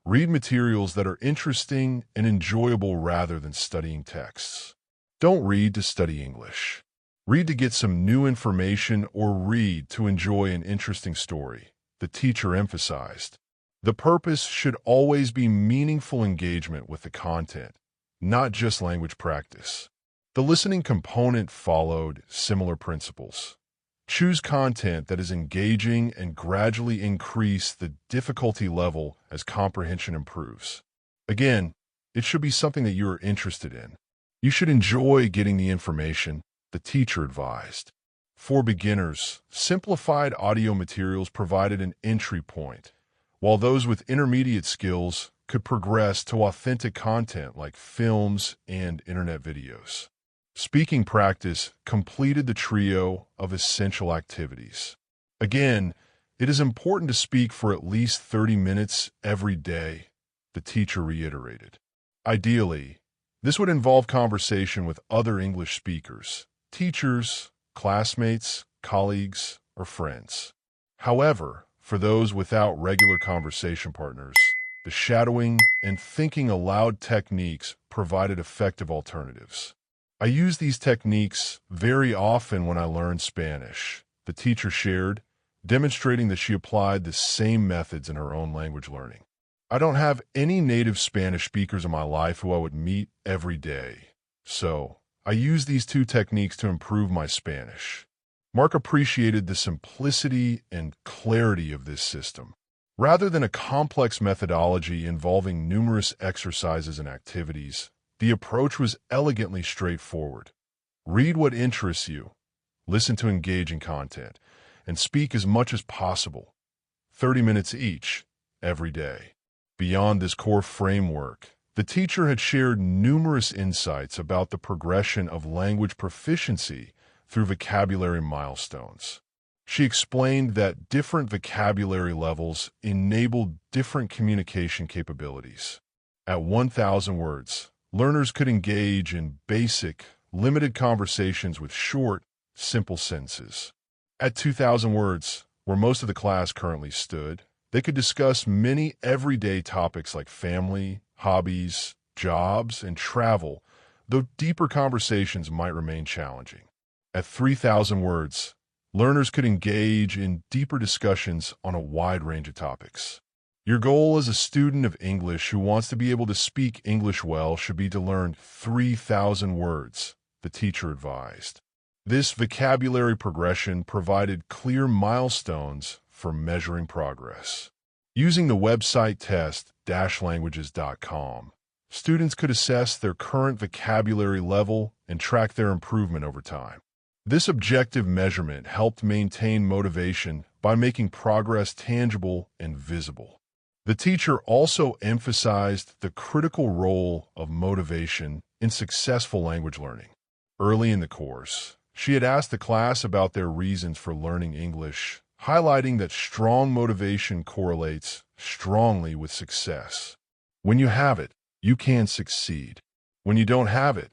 Read materials that are interesting and enjoyable rather than studying texts. Don't read to study English. Read to get some new information or read to enjoy an interesting story, the teacher emphasized. The purpose should always be meaningful engagement with the content, not just language practice. The listening component followed similar principles. Choose content that is engaging and gradually increase the difficulty level as comprehension improves. Again, it should be something that you are interested in. You should enjoy getting the information, the teacher advised. For beginners, simplified audio materials provided an entry point, while those with intermediate skills could progress to authentic content like films and internet videos. Speaking practice completed the trio of essential activities. Again, it is important to speak for at least 30 minutes every day, the teacher reiterated. Ideally, this would involve conversation with other English speakers, teachers, classmates, colleagues, or friends. However, for those without regular conversation partners, the shadowing and thinking aloud techniques provided effective alternatives. I use these techniques very often when I learn Spanish, the teacher shared, demonstrating that she applied the same methods in her own language learning. I don't have any native Spanish speakers in my life who I would meet every day, so I use these two techniques to improve my Spanish. Mark appreciated the simplicity and clarity of this system. Rather than a complex methodology involving numerous exercises and activities, the approach was elegantly straightforward. Read what interests you, listen to engaging content, and speak as much as possible, 30 minutes each, every day. Beyond this core framework, the teacher had shared numerous insights about the progression of language proficiency through vocabulary milestones. She explained that different vocabulary levels enabled different communication capabilities. At 1,000 words, learners could engage in basic, limited conversations with short, simple sentences. At 2,000 words, where most of the class currently stood, they could discuss many everyday topics like family, hobbies, jobs, and travel, though deeper conversations might remain challenging. At 3,000 words, learners could engage in deeper discussions on a wide range of topics. Your goal as a student of English who wants to be able to speak English well should be to learn 3,000 words, the teacher advised. This vocabulary progression provided clear milestones for measuring progress. Using the website test-languages.com, students could assess their current vocabulary level and track their improvement over time. This objective measurement helped maintain motivation by making progress tangible and visible. The teacher also emphasized the critical role of motivation in successful language learning. Early in the course, she had asked the class about their reasons for learning English, highlighting that strong motivation correlates strongly with success. When you have it, you can succeed. When you don't have it,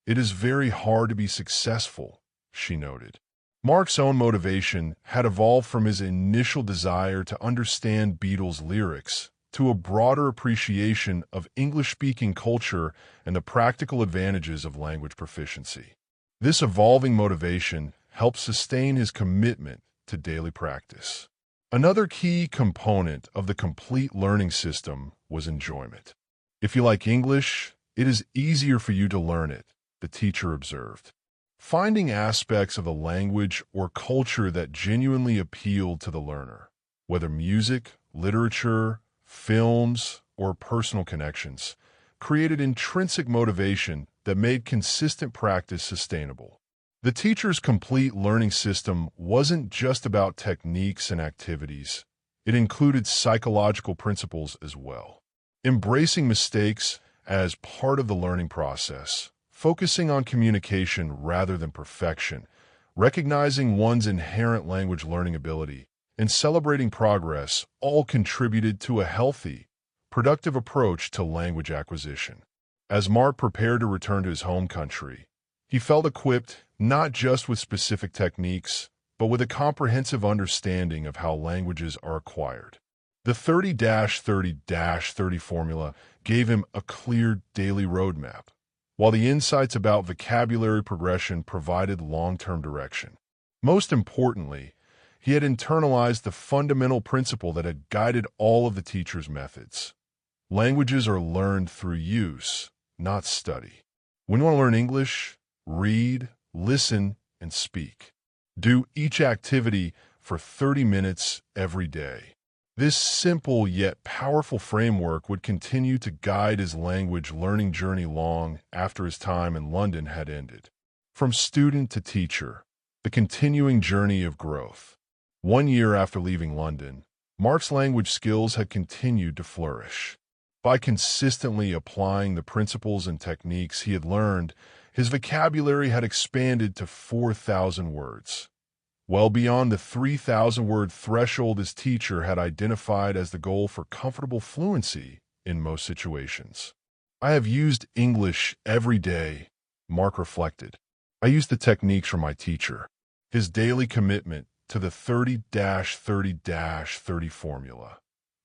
it is very hard to be successful, she noted. Mark's own motivation had evolved from his initial desire to understand Beatles' lyrics to a broader appreciation of English-speaking culture and the practical advantages of language proficiency. This evolving motivation helped sustain his commitment to daily practice. Another key component of the complete learning system was enjoyment. If you like English, it is easier for you to learn it, the teacher observed. Finding aspects of the language or culture that genuinely appealed to the learner, whether music, literature, films, or personal connections, created intrinsic motivation that made consistent practice sustainable. The teacher's complete learning system wasn't just about techniques and activities. It included psychological principles as well. Embracing mistakes as part of the learning process, focusing on communication rather than perfection, recognizing one's inherent language learning ability, and celebrating progress all contributed to a healthy, productive approach to language acquisition. As Mark prepared to return to his home country, he felt equipped not just with specific techniques, but with a comprehensive understanding of how languages are acquired. The 30-30-30 formula gave him a clear daily roadmap, while the insights about vocabulary progression provided long-term direction. Most importantly, he had internalized the fundamental principle that had guided all of the teacher's methods. Languages are learned through use, not study. When you want to learn English, read, listen, and speak. Do each activity for 30 minutes every day. This simple yet powerful framework would continue to guide his language learning journey long after his time in London had ended. From student to teacher, the continuing journey of growth. 1 year after leaving London, Mark's language skills had continued to flourish. By consistently applying the principles and techniques he had learned, his vocabulary had expanded to 4,000 words, well beyond the 3,000-word threshold his teacher had identified as the goal for comfortable fluency in most situations. I have used English every day, Mark reflected. I used the techniques from my teacher. His daily commitment to the 30-30-30 formula.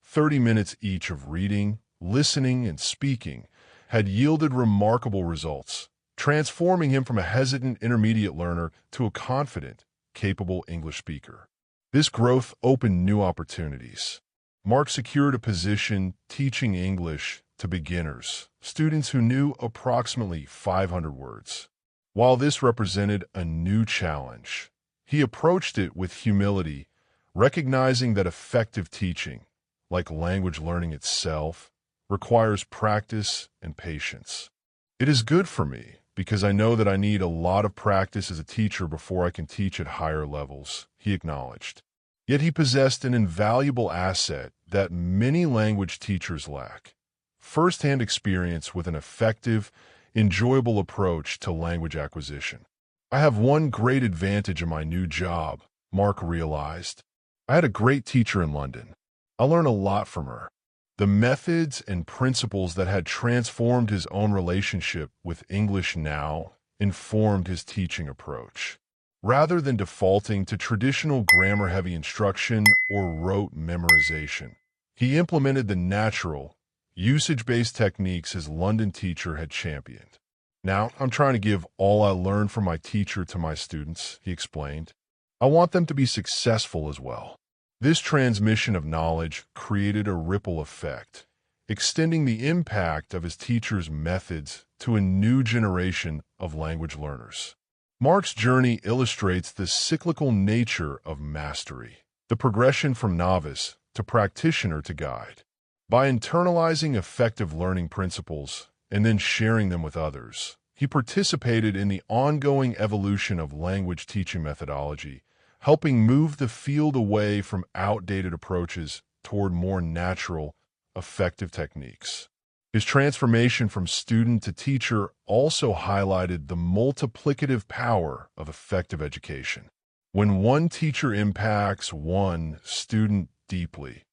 30 minutes each of reading, listening, and speaking had yielded remarkable results, transforming him from a hesitant intermediate learner to a confident, capable English speaker. This growth opened new opportunities. Mark secured a position teaching English to beginners, students who knew approximately 500 words. While this represented a new challenge, he approached it with humility, recognizing that effective teaching, like language learning itself, requires practice and patience. It is good for me because I know that I need a lot of practice as a teacher before I can teach at higher levels, he acknowledged. Yet he possessed an invaluable asset that many language teachers lack: first-hand experience with an effective, enjoyable approach to language acquisition. I have one great advantage in my new job, Mark realized. I had a great teacher in London. I learned a lot from her. The methods and principles that had transformed his own relationship with English now informed his teaching approach. Rather than defaulting to traditional grammar-heavy instruction or rote memorization, he implemented the natural, usage-based techniques his London teacher had championed. Now, I'm trying to give all I learned from my teacher to my students, he explained. I want them to be successful as well. This transmission of knowledge created a ripple effect, extending the impact of his teacher's methods to a new generation of language learners. Mark's journey illustrates the cyclical nature of mastery, the progression from novice to practitioner to guide. By internalizing effective learning principles and then sharing them with others, he participated in the ongoing evolution of language teaching methodology, helping move the field away from outdated approaches toward more natural, effective techniques. His transformation from student to teacher also highlighted the multiplicative power of effective education. When one teacher impacts one student deeply,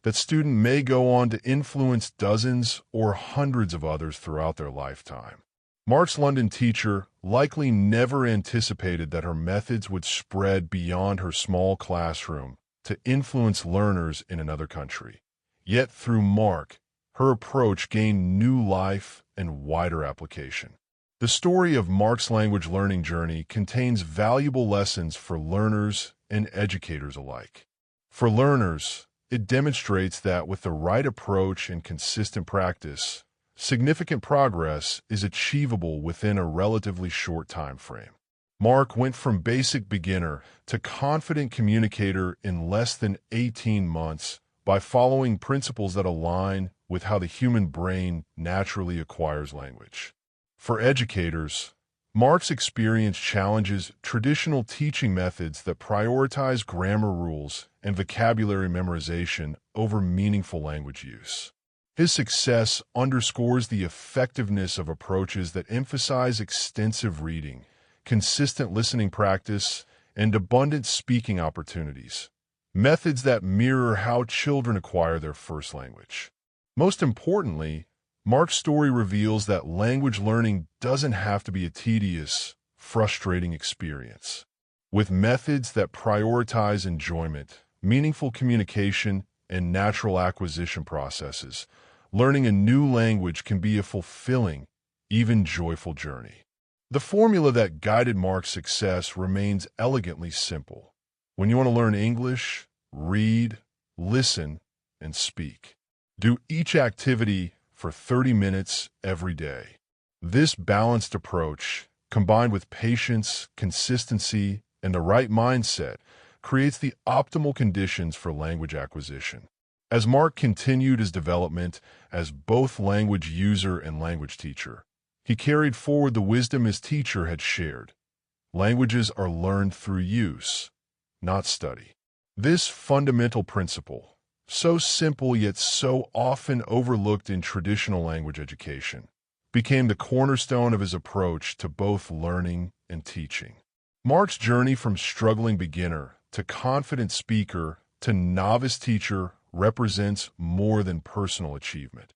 that student may go on to influence dozens or hundreds of others throughout their lifetime. Mark's London teacher likely never anticipated that her methods would spread beyond her small classroom to influence learners in another country. Yet through Mark, her approach gained new life and wider application. The story of Mark's language learning journey contains valuable lessons for learners and educators alike. For learners, it demonstrates that with the right approach and consistent practice, significant progress is achievable within a relatively short time frame. Mark went from basic beginner to confident communicator in less than 18 months by following principles that align with how the human brain naturally acquires language. For educators, Mark's experience challenges traditional teaching methods that prioritize grammar rules and vocabulary memorization over meaningful language use. His success underscores the effectiveness of approaches that emphasize extensive reading, consistent listening practice, and abundant speaking opportunities, methods that mirror how children acquire their first language. Most importantly, Mark's story reveals that language learning doesn't have to be a tedious, frustrating experience. With methods that prioritize enjoyment, meaningful communication, and natural acquisition processes, learning a new language can be a fulfilling, even joyful journey. The formula that guided Mark's success remains elegantly simple. When you want to learn English, read, listen, and speak. Do each activity for 30 minutes every day. This balanced approach, combined with patience, consistency, and the right mindset creates the optimal conditions for language acquisition. As Mark continued his development as both language user and language teacher, he carried forward the wisdom his teacher had shared. Languages are learned through use, not study. This fundamental principle, so simple yet so often overlooked in traditional language education, became the cornerstone of his approach to both learning and teaching. Mark's journey from struggling beginner to confident speaker to novice teacher represents more than personal achievement.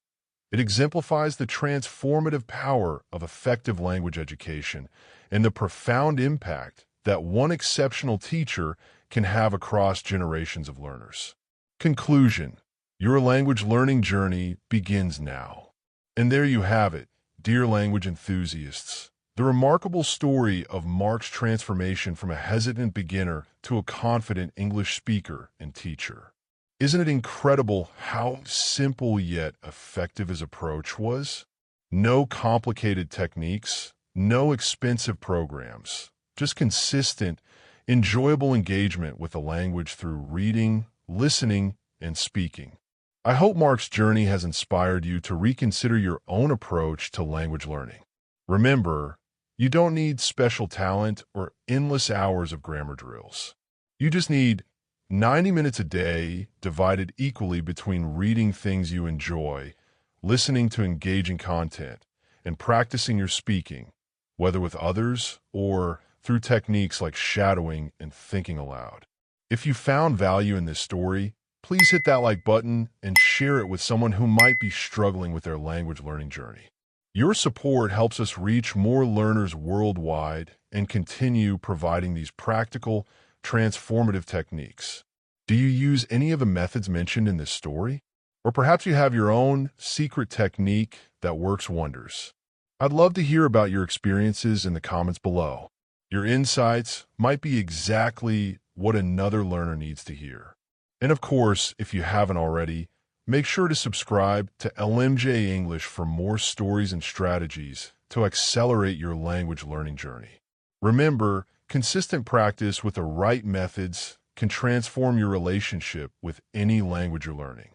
It exemplifies the transformative power of effective language education and the profound impact that one exceptional teacher can have across generations of learners. Conclusion: your language learning journey begins now. And there you have it, dear language enthusiasts, the remarkable story of Mark's transformation from a hesitant beginner to a confident English speaker and teacher. Isn't it incredible how simple yet effective his approach was? No complicated techniques, no expensive programs, just consistent, enjoyable engagement with the language through reading, listening, and speaking. I hope Mark's journey has inspired you to reconsider your own approach to language learning. Remember, you don't need special talent or endless hours of grammar drills. You just need 90 minutes a day divided equally between reading things you enjoy, listening to engaging content, and practicing your speaking, whether with others or through techniques like shadowing and thinking aloud. If you found value in this story, please hit that like button and share it with someone who might be struggling with their language learning journey. Your support helps us reach more learners worldwide and continue providing these practical, transformative techniques. Do you use any of the methods mentioned in this story? Or perhaps you have your own secret technique that works wonders. I'd love to hear about your experiences in the comments below. Your insights might be exactly what another learner needs to hear. And of course, if you haven't already, make sure to subscribe to LMJ English for more stories and strategies to accelerate your language learning journey. Remember, consistent practice with the right methods can transform your relationship with any language you're learning.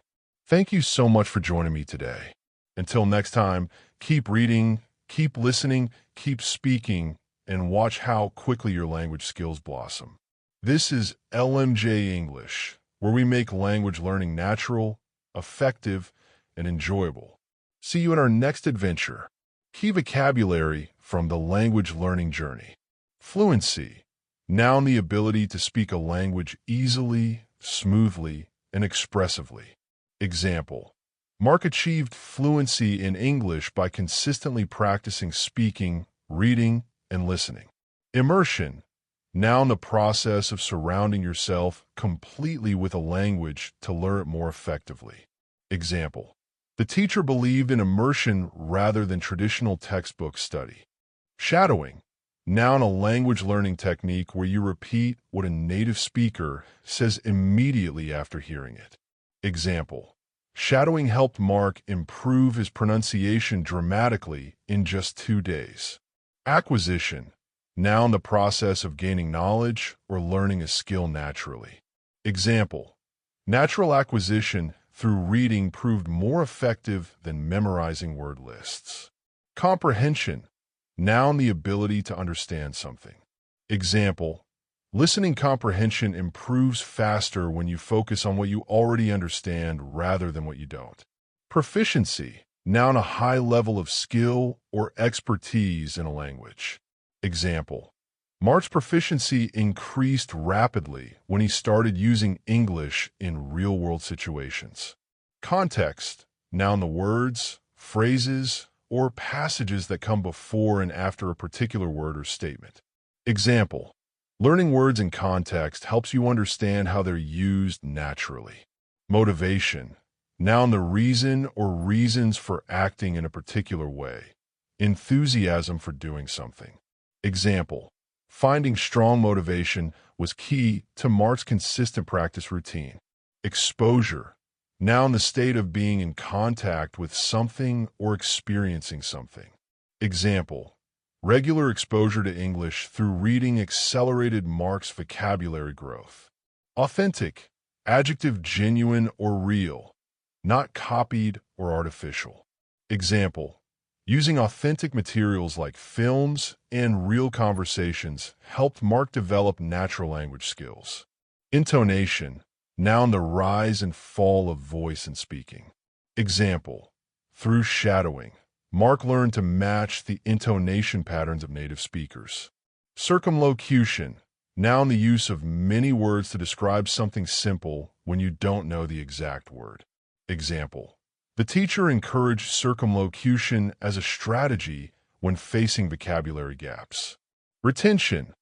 Thank you so much for joining me today. Until next time, keep reading, keep listening, keep speaking, and watch how quickly your language skills blossom. This is LMJ English, where we make language learning natural, effective, and enjoyable. See you in our next adventure. Key vocabulary from the language learning journey. Fluency. Noun, the ability to speak a language easily, smoothly, and expressively. Example: Mark achieved fluency in English by consistently practicing speaking, reading, and listening. Immersion. Noun, the process of surrounding yourself completely with a language to learn it more effectively. Example: the teacher believed in immersion rather than traditional textbook study. Shadowing. Noun, a language learning technique where you repeat what a native speaker says immediately after hearing it. Example: shadowing helped Mark improve his pronunciation dramatically in just 2 days. Acquisition. Noun, the process of gaining knowledge or learning a skill naturally. Example: natural acquisition through reading proved more effective than memorizing word lists. Comprehension. Noun, the ability to understand something. Example: listening comprehension improves faster when you focus on what you already understand rather than what you don't. Proficiency. Noun, a high level of skill or expertise in a language. Example: Mark's proficiency increased rapidly when he started using English in real-world situations. Context. Noun, the words, phrases, or passages that come before and after a particular word or statement. Example: learning words in context helps you understand how they're used naturally. Motivation. Noun, the reason or reasons for acting in a particular way. Enthusiasm for doing something. Example: finding strong motivation was key to Mark's consistent practice routine. Exposure. Noun, the state of being in contact with something or experiencing something. Example: Regular exposure to English through reading accelerated Mark's vocabulary growth. Authentic, adjective genuine or real, not copied or artificial. Example, using authentic materials like films and real conversations helped Mark develop natural language skills. Intonation, noun the rise and fall of voice and speaking. Example, through shadowing, Mark learned to match the intonation patterns of native speakers. Circumlocution, noun the use of many words to describe something simple when you don't know the exact word. Example, the teacher encouraged circumlocution as a strategy when facing vocabulary gaps. Retention,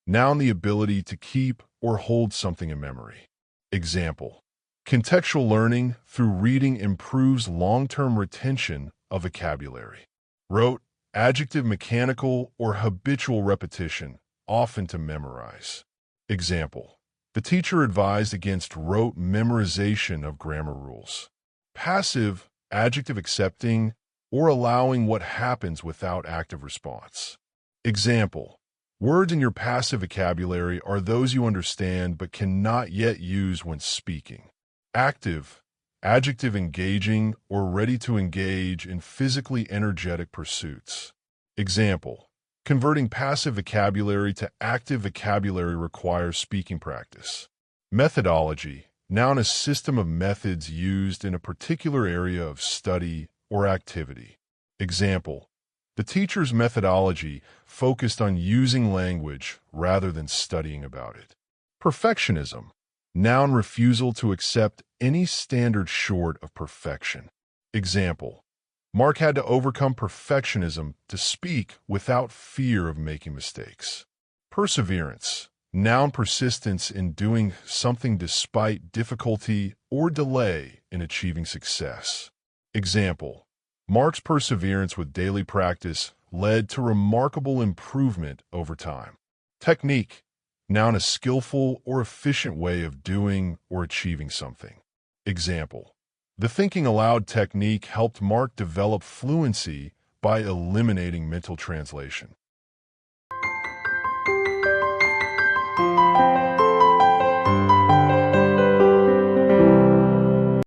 noun the ability to keep or hold something in memory. Example, contextual learning through reading improves long-term retention of vocabulary. Rote, adjective mechanical or habitual repetition, often to memorize. Example, the teacher advised against rote memorization of grammar rules. Passive, adjective accepting or allowing what happens without active response. Example, words in your passive vocabulary are those you understand but cannot yet use when speaking. Active, adjective engaging or ready to engage in physically energetic pursuits. Example, converting passive vocabulary to active vocabulary requires speaking practice. Methodology, noun a system of methods used in a particular area of study or activity. Example, the teacher's methodology focused on using language rather than studying about it. Perfectionism, noun refusal to accept any standard short of perfection. Example, Mark had to overcome perfectionism to speak without fear of making mistakes. Perseverance, noun persistence in doing something despite difficulty or delay in achieving success. Example, Mark's perseverance with daily practice led to remarkable improvement over time. Technique, noun a skillful or efficient way of doing or achieving something. Example, the thinking aloud technique helped Mark develop fluency by eliminating mental translation.